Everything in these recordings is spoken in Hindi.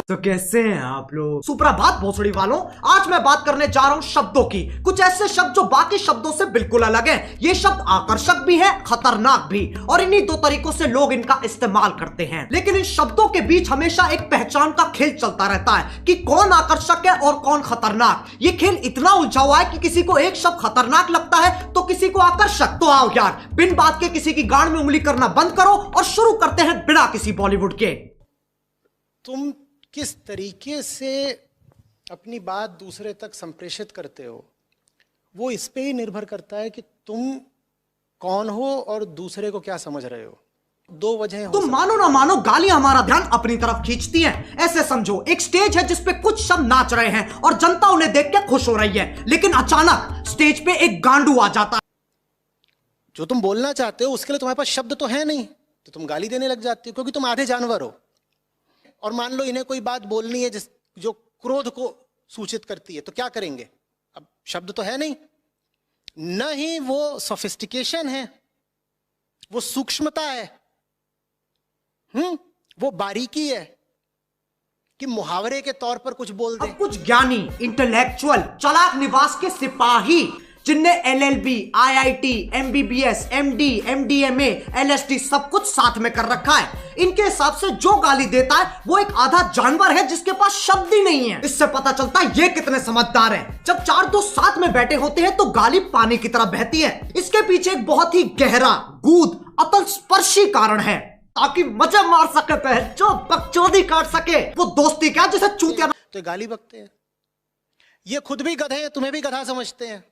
तो कैसे हैं आप लोग? सुप्रभात भोसड़ी वालों, आज मैं बात करने जा रहा हूँ शब्दों की। कुछ ऐसे शब्द जो बाकी शब्दों से बिल्कुल अलग हैं। ये शब्द आकर्षक भी है, खतरनाक भी, और इन्हीं दो तरीकों से लोग इनका इस्तेमाल करते हैं। लेकिन इन शब्दों के बीच हमेशा एक पहचान का खेल चलता रहता है कि कौन आकर्षक है और कौन खतरनाक। ये खेल इतना उलझा हुआ है कि किसी को एक शब्द खतरनाक लगता है तो किसी को आकर्षक। तो आओ यार, बिन बात के किसी की गांड में उंगली करना बंद करो और शुरू करते हैं बिना किसी बॉलीवुड के। तुम किस तरीके से अपनी बात दूसरे तक संप्रेषित करते हो वो इस पे ही निर्भर करता है कि तुम कौन हो और दूसरे को क्या समझ रहे हो। दो वजह हो तुम मानो ना मानो, गालियां हमारा ध्यान अपनी तरफ खींचती हैं। ऐसे समझो एक स्टेज है जिसपे कुछ शब्द नाच रहे हैं और जनता उन्हें देख के खुश हो रही है, लेकिन अचानक स्टेज पे एक गांडू आ जाता है। जो तुम बोलना चाहते हो उसके लिए तुम्हारे पास शब्द तो है नहीं, तो तुम गाली देने लग जाती हो क्योंकि तुम आधे जानवर हो। और मान लो इन्हें कोई बात बोलनी है जो क्रोध को सूचित करती है, तो क्या करेंगे? अब शब्द तो है नहीं, न ही वो सोफिस्टिकेशन है, वो सूक्ष्मता है, वो बारीकी है कि मुहावरे के तौर पर कुछ बोल दे। कुछ ज्ञानी, इंटेलेक्चुअल, चालाक निवास के सिपाही जिनने LLB, IIT, MBBS, MD, MDMA, LSD सब कुछ साथ में कर रखा है, इनके हिसाब से जो गाली देता है वो एक आधा जानवर है जिसके पास शब्द ही नहीं है। इससे पता चलता है ये कितने समझदार हैं। जब चार दोस्त साथ में बैठे होते हैं तो गाली पानी की तरह बहती है। इसके पीछे एक बहुत ही गहरा, गूढ़, अतल स्पर्शी कारण है, ताकि मजे मार सके, जो बकचोदी काट सके। वो दोस्ती क्या जिसे चूतिया। तो गाली बकते हैं, ये खुद भी गधे हैं, तुम्हें भी गधा समझते हैं,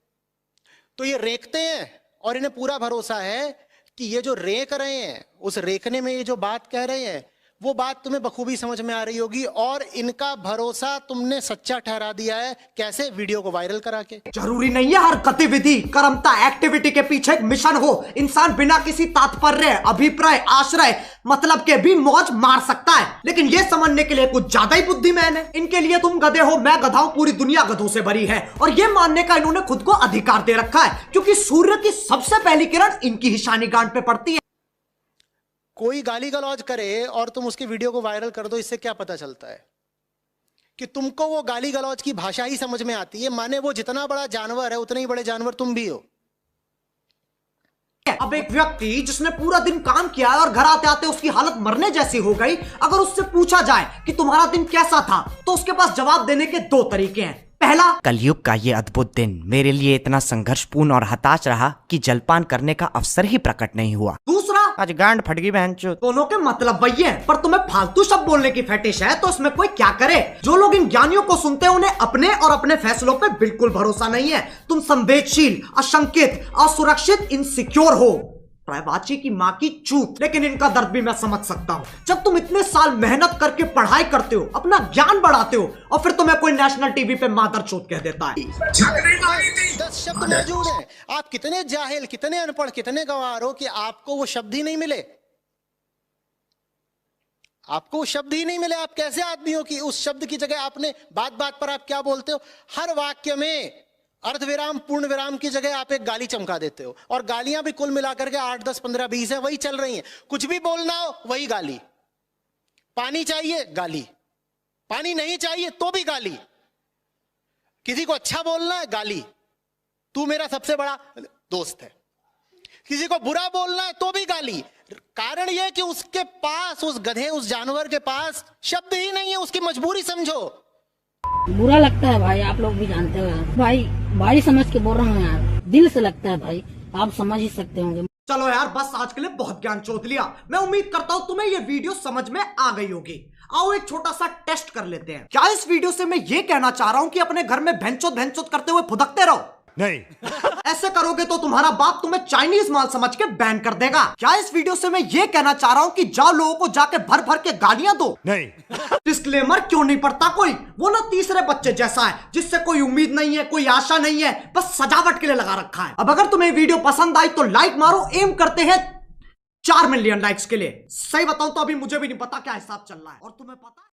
तो ये रेखते हैं और इन्हें पूरा भरोसा है कि ये जो रेख रहे हैं उस रेखने में ये जो बात कह रहे हैं वो बात तुम्हें बखूबी समझ में आ रही होगी, और इनका भरोसा तुमने सच्चा ठहरा दिया है। कैसे? वीडियो को वायरल करा के। जरूरी नहीं है हर गतिविधि, कर्मता, एक्टिविटी के पीछे एक मिशन हो। इंसान बिना किसी तात्पर्य, अभिप्राय, आश्रय, मतलब के भी मौज मार सकता है, लेकिन ये समझने के लिए कुछ ज्यादा ही बुद्धिमान है। इनके लिए तुम गधे हो, मैं गधा हूं, पूरी दुनिया गधों से भरी है, और ये मानने का इन्होंने खुद को अधिकार दे रखा है क्योंकि सूर्य की सबसे पहली किरण इनकी ही शानी गांठ पे पड़ती है। कोई गाली गलौज करे और तुम उसकी वीडियो को वायरल कर दो, इससे क्या पता चलता है? कि तुमको वो गाली गलौज की भाषा ही समझ में आती है, माने वो जितना बड़ा जानवर है उतने ही बड़े जानवर तुम भी हो। अब एक व्यक्ति जिसने पूरा दिन काम किया और घर आते आते उसकी हालत मरने जैसी हो गई, अगर उससे पूछा जाए कि तुम्हारा दिन कैसा था, तो उसके पास जवाब देने के दो तरीके हैं। पहला, कलयुग का ये अद्भुत दिन मेरे लिए इतना संघर्षपूर्ण और हताश रहा कि जलपान करने का अवसर ही प्रकट नहीं हुआ। दूसरा, आज गांड फट गई बहनचोद। दोनों के मतलब वही है, पर तुम्हें फालतू शब्द बोलने की फेटिश है तो इसमें कोई क्या करे। जो लोग इन ज्ञानियों को सुनते हैं उन्हें अपने और अपने फैसलों पे बिल्कुल भरोसा नहीं है। तुम संवेदनशील, अशंकित, असुरक्षित, इनसिक्योर हो। प्रायवाची की माँ की चूत। लेकिन इनका दर्द भी मैं समझ सकता हूँ। जब तुम इतने साल मेहनत करके पढ़ाई करते हो, अपना ज्ञान बढ़ाते हो, और फिर तुम्हें कोई नेशनल टीवी पे मादरचोद कह देता है। 10 शब्द मौजूद हैं, आप कितने जाहिल, कितने अनपढ़, कितने गंवार हो कि आपको वो शब्द ही नहीं मिले। आपको वो शब्द ही नहीं मिले। आप कैसे आदमी हो कि उस शब्द की जगह आपने बात बात पर आप क्या बोलते हो? हर वाक्य में अर्धविराम, पूर्ण विराम की जगह आप एक गाली चमका देते हो, और गालियां भी कुल मिलाकर के 8, 10, 15, 20 है, वही चल रही हैं। कुछ भी बोलना हो वही गाली। पानी चाहिए, गाली। पानी नहीं चाहिए तो भी गाली। किसी को अच्छा बोलना है, गाली। तू मेरा सबसे बड़ा दोस्त है। किसी को बुरा बोलना है तो भी गाली। कारण यह कि उसके पास, उस गधे, उस जानवर के पास शब्द ही नहीं है, उसकी मजबूरी समझो। बुरा लगता है भाई, आप लोग भी जानते हो यार। भाई समझ के बोल रहा हूँ यार, दिल से लगता है भाई, आप समझ ही सकते होंगे। चलो यार, बस आज के लिए बहुत ज्ञान चोद लिया। मैं उम्मीद करता हूँ तुम्हें ये वीडियो समझ में आ गई होगी। आओ एक छोटा सा टेस्ट कर लेते हैं। क्या इस वीडियो से मैं ये कहना चाह रहा हूँ कि अपने घर में भैंचोद करते हुए फुदकते रहो? नहीं। ऐसे करोगे तो तुम्हारा बाप तुम्हें चाइनीज माल समझ के बैन कर देगा। क्या इस वीडियो से मैं ये कहना चाह रहा हूँ कि जाओ लोगों को जाके भर भर के गालियां दो? नहीं। डिस्क्लेमर क्यों नहीं पढ़ता कोई? वो ना तीसरे बच्चे जैसा है जिससे कोई उम्मीद नहीं है, कोई आशा नहीं है, बस सजावट के लिए लगा रखा है। अब अगर तुम्हें वीडियो पसंद आई तो लाइक मारो। एम करते हैं 4 मिलियन लाइक्स के लिए। सही बताऊं तो अभी मुझे भी नहीं पता क्या हिसाब चल रहा है, और तुम्हें पता है?